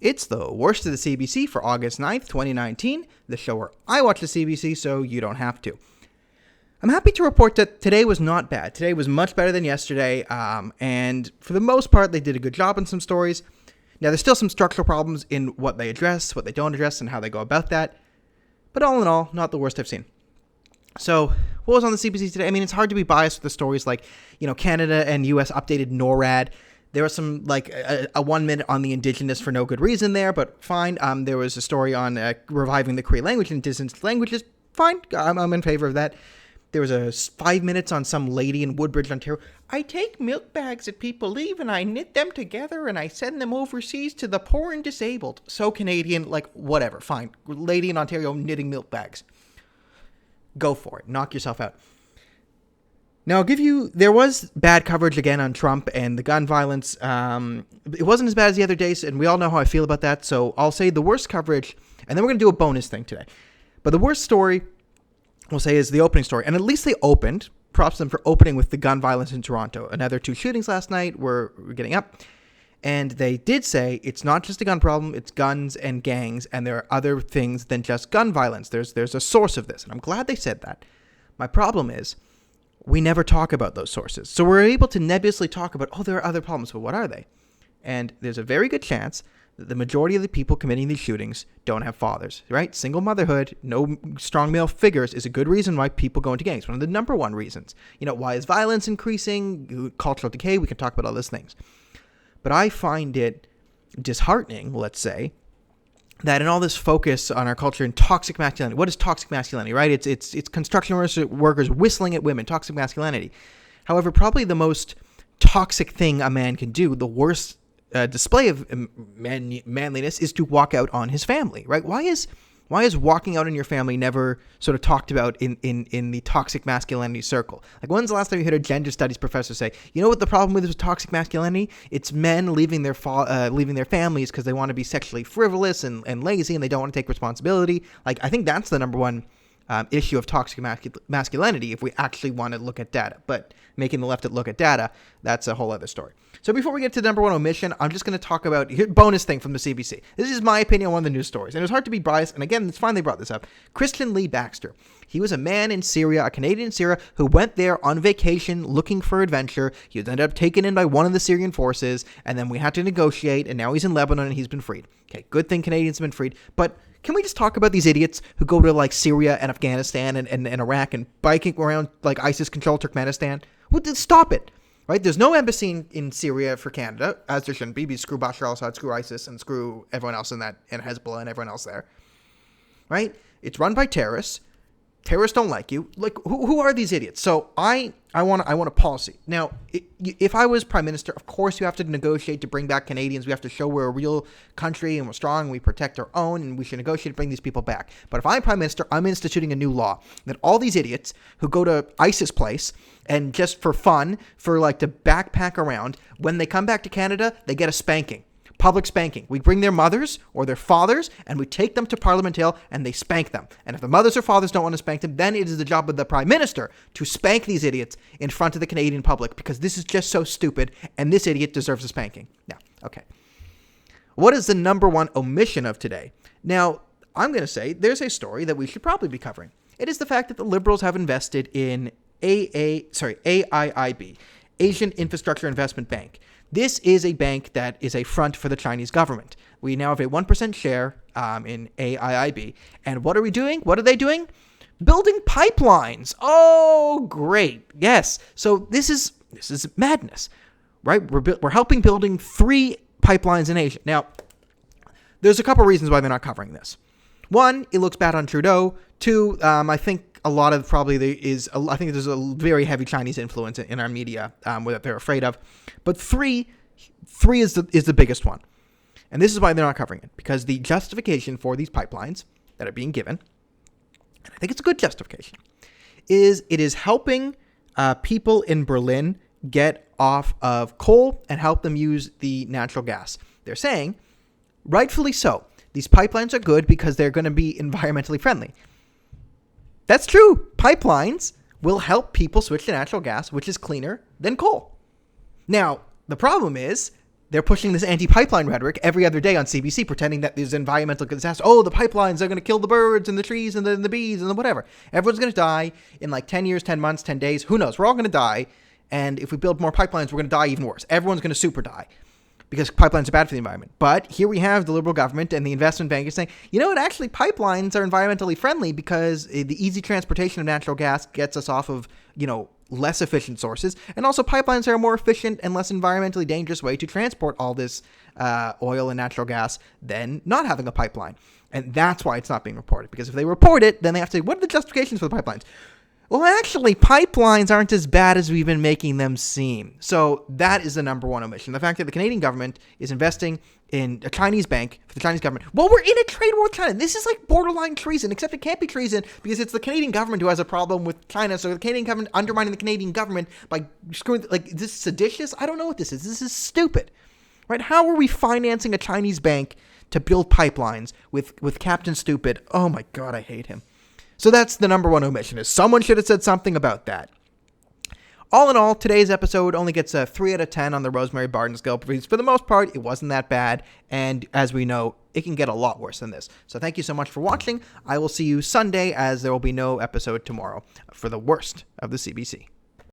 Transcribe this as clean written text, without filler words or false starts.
It's the worst of the CBC for August 9th, 2019, the show where I watch the CBC so you don't have to. I'm happy to report that today was not bad. Today was much better than yesterday, and for the most part, they did a good job on some stories. Now, there's still some structural problems in what they address, what they don't address, and how they go about that. But all in all, not the worst I've seen. So, what was on the CBC today? I mean, it's hard to be biased with the stories like, Canada and U.S. updated NORAD. There was some, a 1 minute on the indigenous for no good reason there, but fine. There was a story on reviving the Cree language and indigenous languages. Fine. I'm in favor of that. There was a 5 minutes on some lady in Woodbridge, Ontario. I take milk bags that people leave and I knit them together and I send them overseas to the poor and disabled. So Canadian, whatever. Fine. Lady in Ontario knitting milk bags. Go for it. Knock yourself out. Now, there was bad coverage again on Trump and the gun violence. It wasn't as bad as the other days, and we all know how I feel about that. So I'll say the worst coverage, and then we're going to do a bonus thing today. But the worst story, we'll say, is the opening story. And at least they opened. Props to them for opening with the gun violence in Toronto. Another 2 shootings last night. We're getting up. And they did say it's not just a gun problem, it's guns and gangs, and there are other things than just gun violence. There's a source of this, and I'm glad they said that. My problem is, we never talk about those sources. So we're able to nebulously talk about, there are other problems, but what are they? And there's a very good chance that the majority of the people committing these shootings don't have fathers, right? Single motherhood, no strong male figures is a good reason why people go into gangs. One of the number one reasons. Why is violence increasing? Cultural decay, we can talk about all those things. But I find it disheartening, let's say, that in all this focus on our culture and toxic masculinity, what is toxic masculinity, right? It's construction workers whistling at women, toxic masculinity. However, probably the most toxic thing a man can do, the worst display of manliness, is to walk out on his family, right? Why is walking out on your family never sort of talked about in the toxic masculinity circle? When's the last time you heard a gender studies professor say, you know what the problem with toxic masculinity? It's men leaving their families because they want to be sexually frivolous and lazy and they don't want to take responsibility. I think that's the number one issue of toxic masculinity if we actually want to look at data. But making the left look at data, that's a whole other story. So before we get to the number one omission, I'm just going to talk about a bonus thing from the CBC. This is my opinion on one of the news stories. And it's hard to be biased. And again, it's fine they brought this up. Christian Lee Baxter. He was a man in Syria, a Canadian in Syria, who went there on vacation looking for adventure. He ended up taken in by one of the Syrian forces. And then we had to negotiate. And now he's in Lebanon and he's been freed. Okay, good thing Canadians have been freed. But can we just talk about these idiots who go to Syria and Afghanistan and Iraq and biking around ISIS-controlled Turkmenistan? Stop it. Right? There's no embassy in Syria for Canada, as there shouldn't be, because screw Bashar al-Assad, screw ISIS, and screw everyone else in that, and Hezbollah and everyone else there. Right? It's run by terrorists. Terrorists don't like you. Who are these idiots? So I want a policy. Now, if I was prime minister, of course you have to negotiate to bring back Canadians. We have to show we're a real country and we're strong and we protect our own and we should negotiate to bring these people back. But if I'm prime minister, I'm instituting a new law that all these idiots who go to ISIS place and just for fun, to backpack around, when they come back to Canada, they get a spanking. Public spanking. We bring their mothers or their fathers and we take them to Parliament Hill and they spank them. And if the mothers or fathers don't want to spank them, then it is the job of the Prime Minister to spank these idiots in front of the Canadian public, because this is just so stupid and this idiot deserves a spanking. Now, okay. What is the number one omission of today? Now, I'm going to say there's a story that we should probably be covering. It is the fact that the Liberals have invested in AIIB, Asian Infrastructure Investment Bank. This is a bank that is a front for the Chinese government. We now have a 1% share in AIIB. And what are we doing? What are they doing? Building pipelines. Oh, great. Yes. So this is madness, right? We're helping building 3 pipelines in Asia. Now, there's a couple reasons why they're not covering this. One, it looks bad on Trudeau. 2, I think a lot of I think there's a very heavy Chinese influence in our media that they're afraid of. But 3 is the biggest one. And this is why they're not covering it, because the justification for these pipelines that are being given, and I think it's a good justification, is it is helping people in Berlin get off of coal and help them use the natural gas. They're saying, rightfully so, these pipelines are good because they're going to be environmentally friendly. That's true. Pipelines will help people switch to natural gas, which is cleaner than coal. Now, the problem is they're pushing this anti-pipeline rhetoric every other day on CBC, pretending that there's environmental disaster. Oh, the pipelines are going to kill the birds and the trees and the bees and the whatever. Everyone's going to die in like 10 years, 10 months, 10 days. Who knows? We're all going to die. And if we build more pipelines, we're going to die even worse. Everyone's going to super die because pipelines are bad for the environment. But here we have the Liberal government and the investment bankers saying, you know what, actually pipelines are environmentally friendly because the easy transportation of natural gas gets us off of, less efficient sources. And also pipelines are a more efficient and less environmentally dangerous way to transport all this oil and natural gas than not having a pipeline. And that's why it's not being reported. Because if they report it, then they have to say, what are the justifications for the pipelines? Well, actually, pipelines aren't as bad as we've been making them seem. So that is the number one omission. The fact that the Canadian government is investing in a Chinese bank for the Chinese government. Well, we're in a trade war with China. This is like borderline treason, except it can't be treason because it's the Canadian government who has a problem with China. So the Canadian government undermining the Canadian government by screwing, is this seditious? I don't know what this is. This is stupid, right? How are we financing a Chinese bank to build pipelines with Captain Stupid? Oh my God, I hate him. So that's the number one omission, is someone should have said something about that. All in all, today's episode only gets a 3 out of 10 on the Rosemary Barton scale, because for the most part, it wasn't that bad. And as we know, it can get a lot worse than this. So thank you so much for watching. I will see you Sunday, as there will be no episode tomorrow for the worst of the CBC.